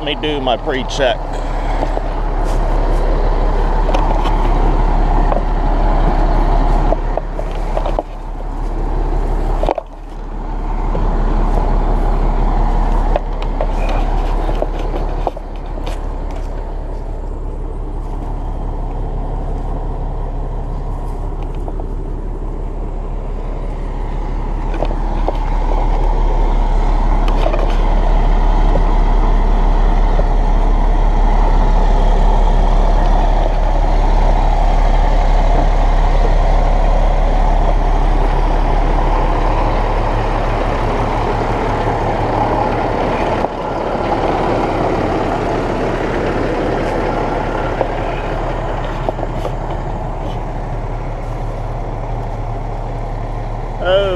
Let me do my pre-check.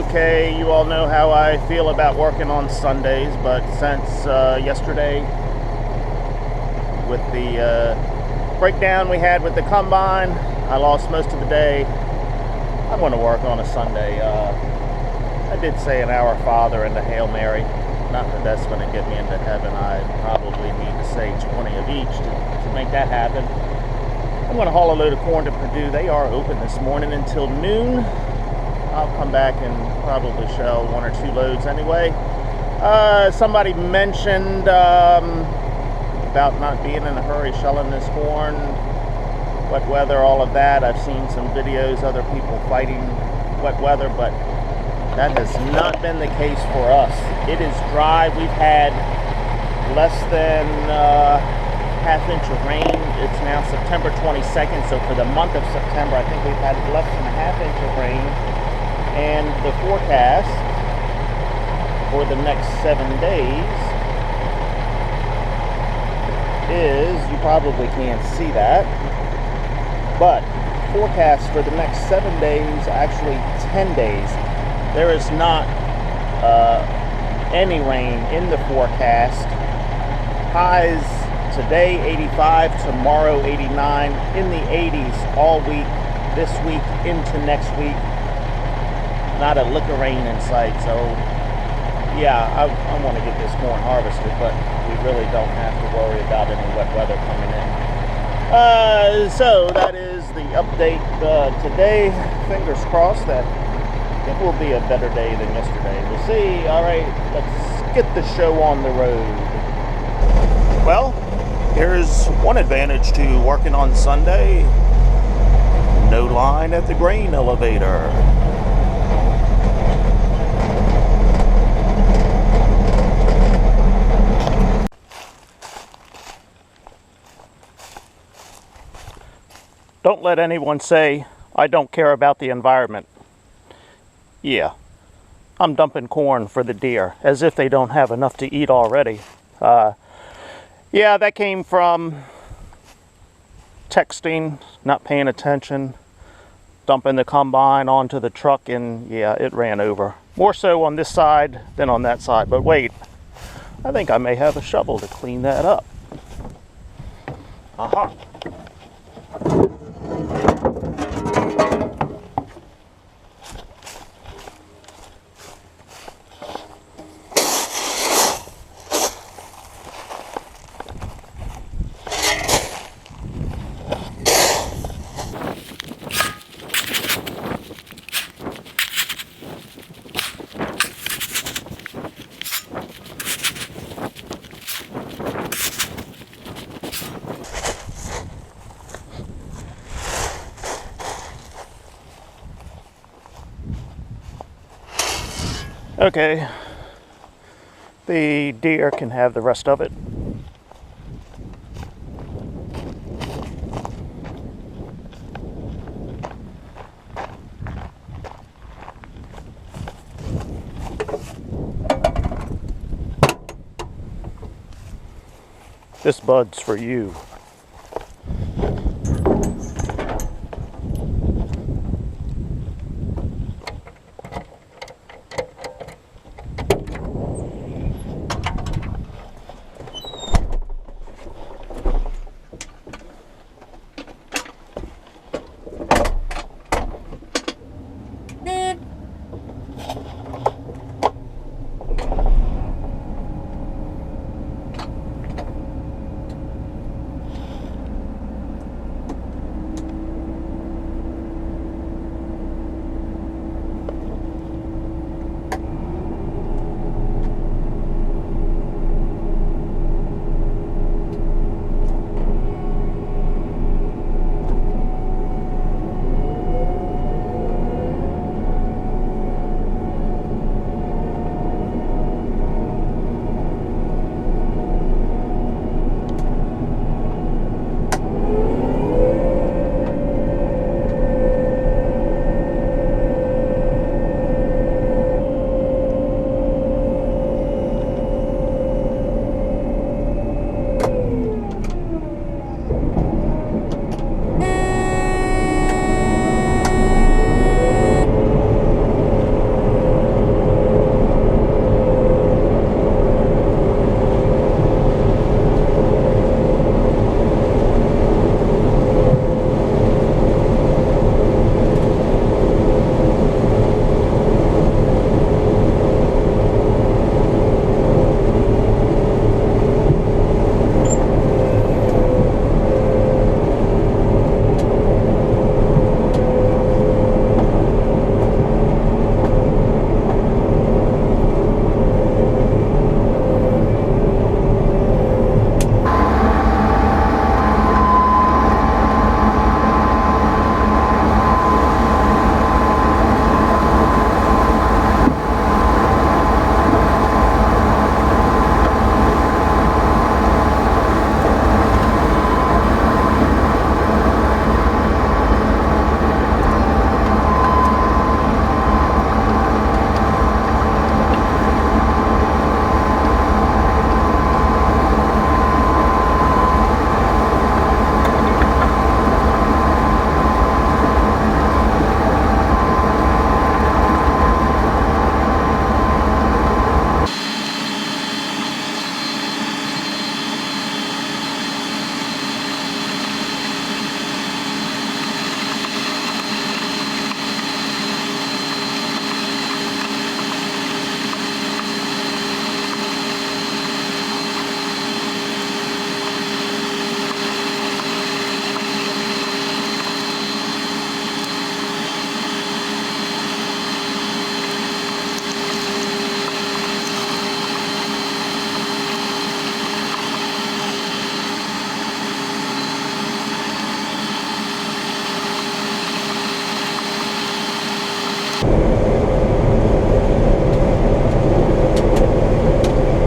Okay, you all know how I feel about working on Sundays, but since yesterday, with the breakdown we had with the combine, I lost most of the day. I'm going to work on a Sunday. I did say an Our Father and a Hail Mary. Not that that's going to get me into heaven. I probably need to say 20 of each to make that happen. I'm going to haul a load of corn to Purdue. They are open this morning until noon. I'll come back and probably shell 1 or 2 loads anyway. Somebody mentioned about not being in a hurry shelling this corn, wet weather, all of that. I've seen some videos, other people fighting wet weather, but that has not been the case for us. It is dry. We've had less than ½ inch of rain. It's now September 22nd, so for the month of September, I think we've had less than a ½ inch of rain. And the forecast for the next 7 days is, you probably can't see that, but forecast for the next 7 days, actually 10 days, there is not any rain in the forecast. Highs today 85, tomorrow 89, in the 80s all week, this week into next week. Not a lick of rain in sight, so yeah, I want to get this corn harvested, but we really don't have to worry about any wet weather coming in. So that is the update today. Fingers crossed that it will be a better day than yesterday. We'll see. All right, let's get the show on the road. Well, here's one advantage to working on Sunday. No line at the grain elevator. Don't let anyone say, I don't care about the environment. Yeah, I'm dumping corn for the deer, as if they don't have enough to eat already. Yeah, that came from texting, not paying attention, dumping the combine onto the truck, and yeah, it ran over. More so on this side than on that side. But wait, I think I may have a shovel to clean that up. Aha. Okay, the deer can have the rest of it. This bud's for you.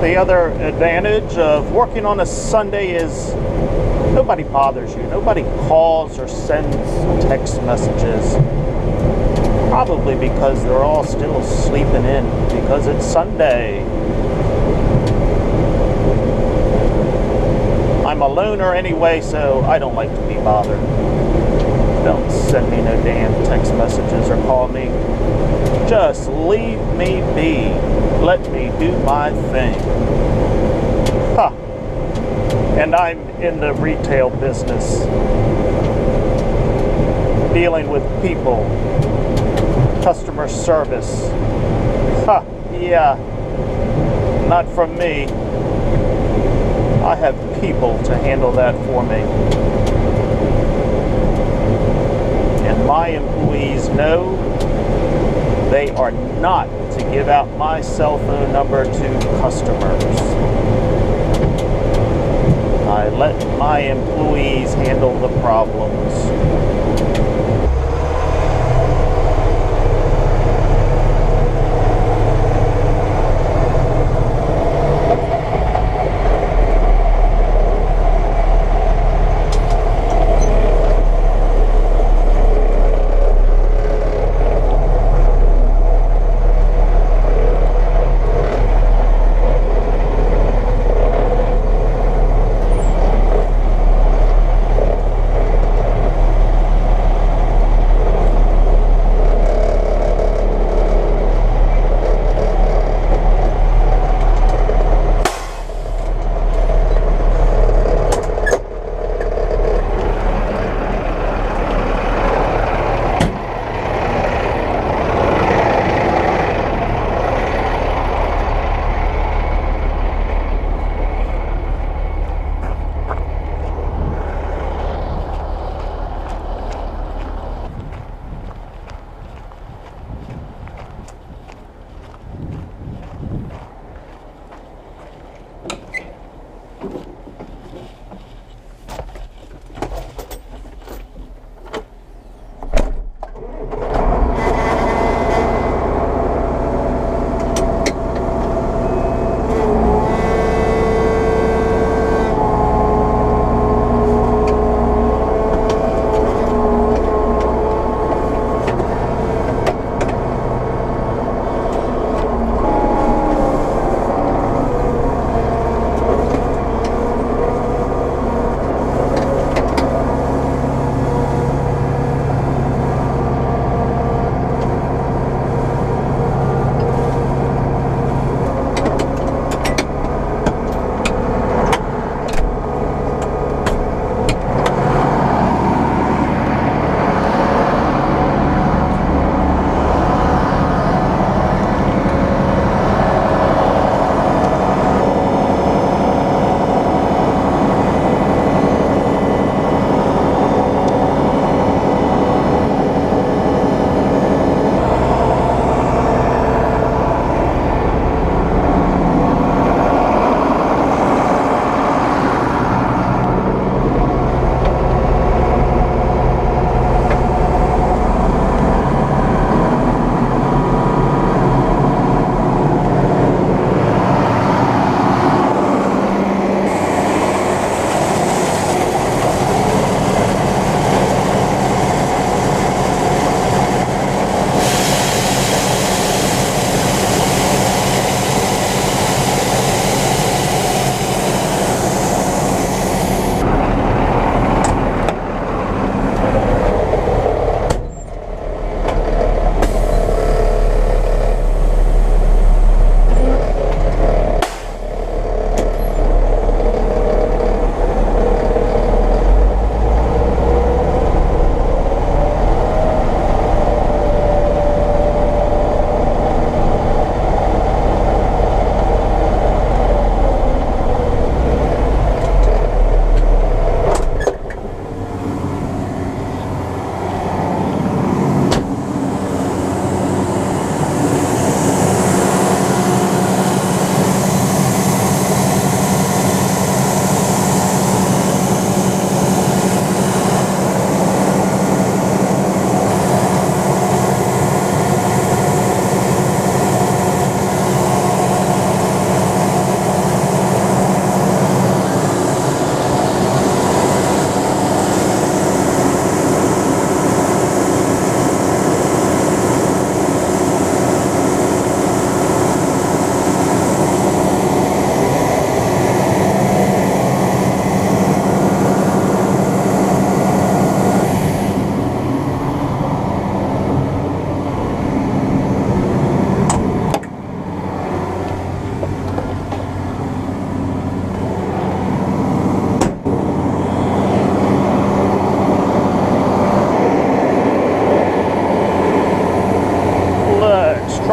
The other advantage of working on a Sunday is nobody bothers you. Nobody calls or sends text messages. Probably because they're all still sleeping in because it's Sunday. I'm a loner anyway, so I don't like to be bothered. Don't send me no damn text messages or call me. Just leave me be. Let me do my thing. Huh. And I'm in the retail business, dealing with people, customer service. Huh, yeah, not from me. I have people to handle that for me. And my employees know they are not to give out my cell phone number to customers. I let my employees handle the problems.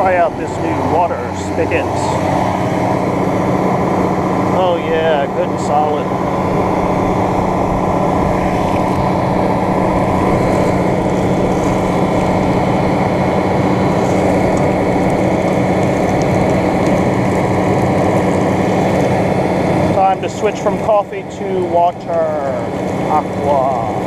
try out this new water spigot. Oh yeah, good and solid. Time to switch from coffee to water. Aqua.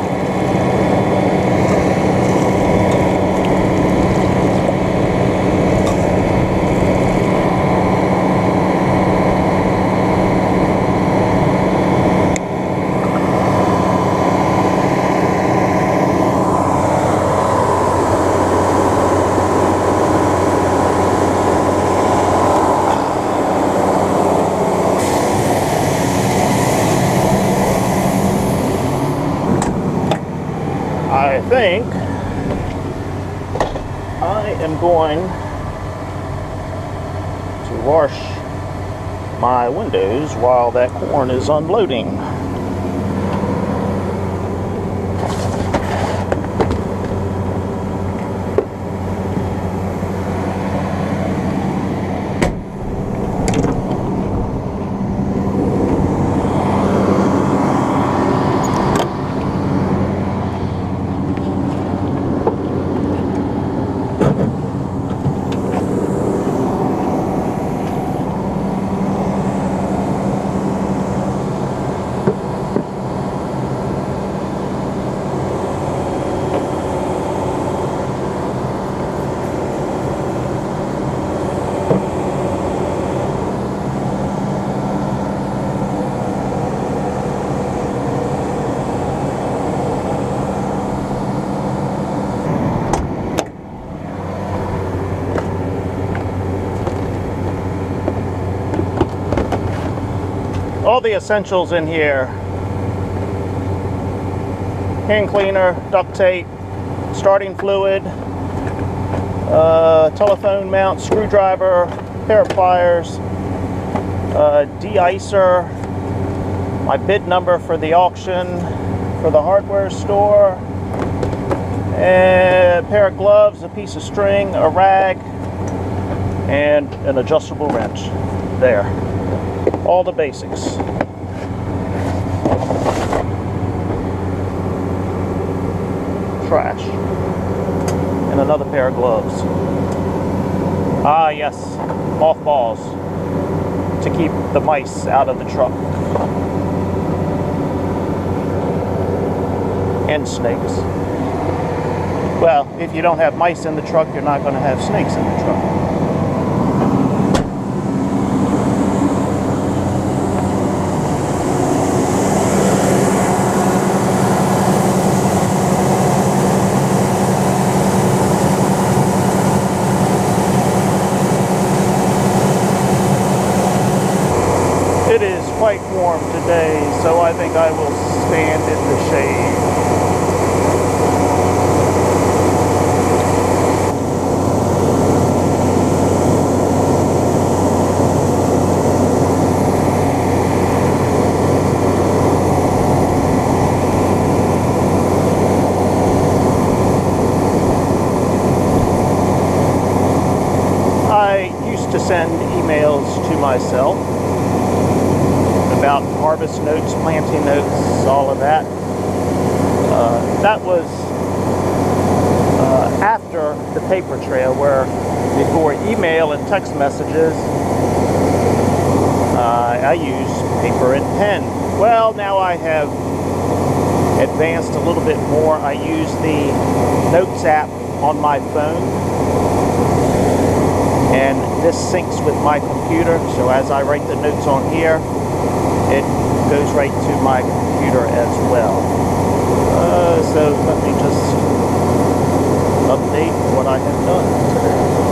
I think I am going to wash my windows while that corn is unloading. All the essentials in here: hand cleaner, duct tape, starting fluid, telephone mount, screwdriver, pair of pliers, de-icer, my bid number for the auction for the hardware store, a pair of gloves, a piece of string, a rag, and an adjustable wrench. There. All the basics. Trash. And another pair of gloves. Ah, yes. Mothballs. To keep the mice out of the truck. And snakes. Well, if you don't have mice in the truck, you're not going to have snakes in the truck. It is quite warm today, so I think I will stand in the shade. I used to send emails to myself about harvest notes, planting notes, all of that. That was after the paper trail, where before email and text messages, I used paper and pen. Well, now I have advanced a little bit more. I use the Notes app on my phone, and this syncs with my computer, so as I write the notes on here, it goes right to my computer as well. So let me just update what I have done today.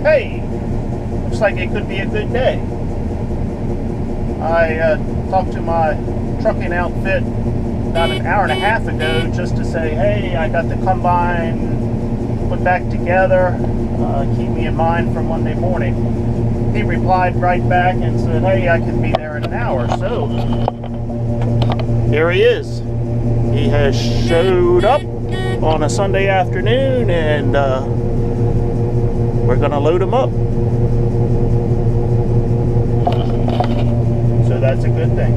Hey, looks like it could be a good day. I talked to my trucking outfit about an hour and a half ago just to say, hey, I got the combine put back together. Keep me in mind for Monday morning. He replied right back and said, hey, I can be there in an hour. So here he is. He has showed up on a Sunday afternoon, and we're going to load him up. So that's a good thing.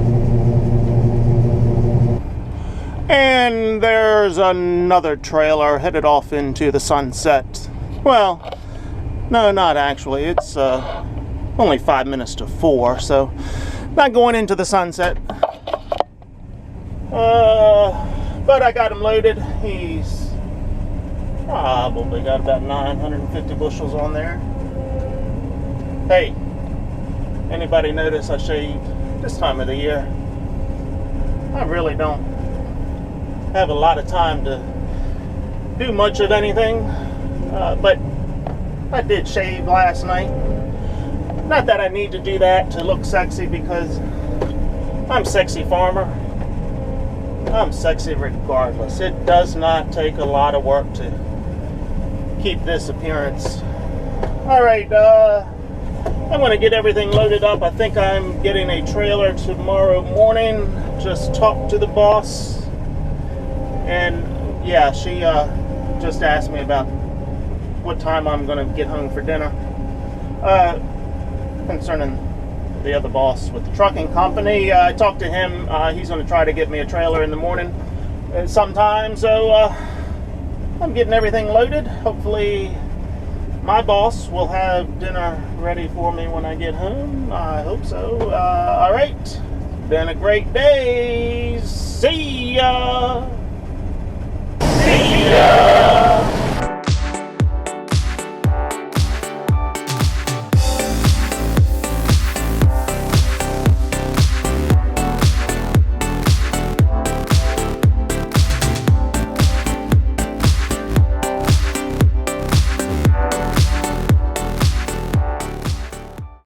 And there's another trailer headed off into the sunset. Well, no, not actually. It's only 5 minutes to 4, so not going into the sunset. But I got him loaded. He's probably got about 950 bushels on there. Hey, anybody notice I shave this time of the year? I really don't have a lot of time to do much of anything, but I did shave last night. Not that I need to do that to look sexy, because I'm sexy farmer. I'm sexy regardless. It does not take a lot of work to keep this appearance. Alright, I'm going to get everything loaded up. I think I'm getting a trailer tomorrow morning. Just talked to the boss, and yeah, she just asked me about what time I'm going to get home for dinner. Concerning the other boss with the trucking company, I talked to him. He's going to try to get me a trailer in the morning sometime, so I'm getting everything loaded. Hopefully my boss will have dinner ready for me when I get home. I hope so. Alright, been a great day. See ya! See ya!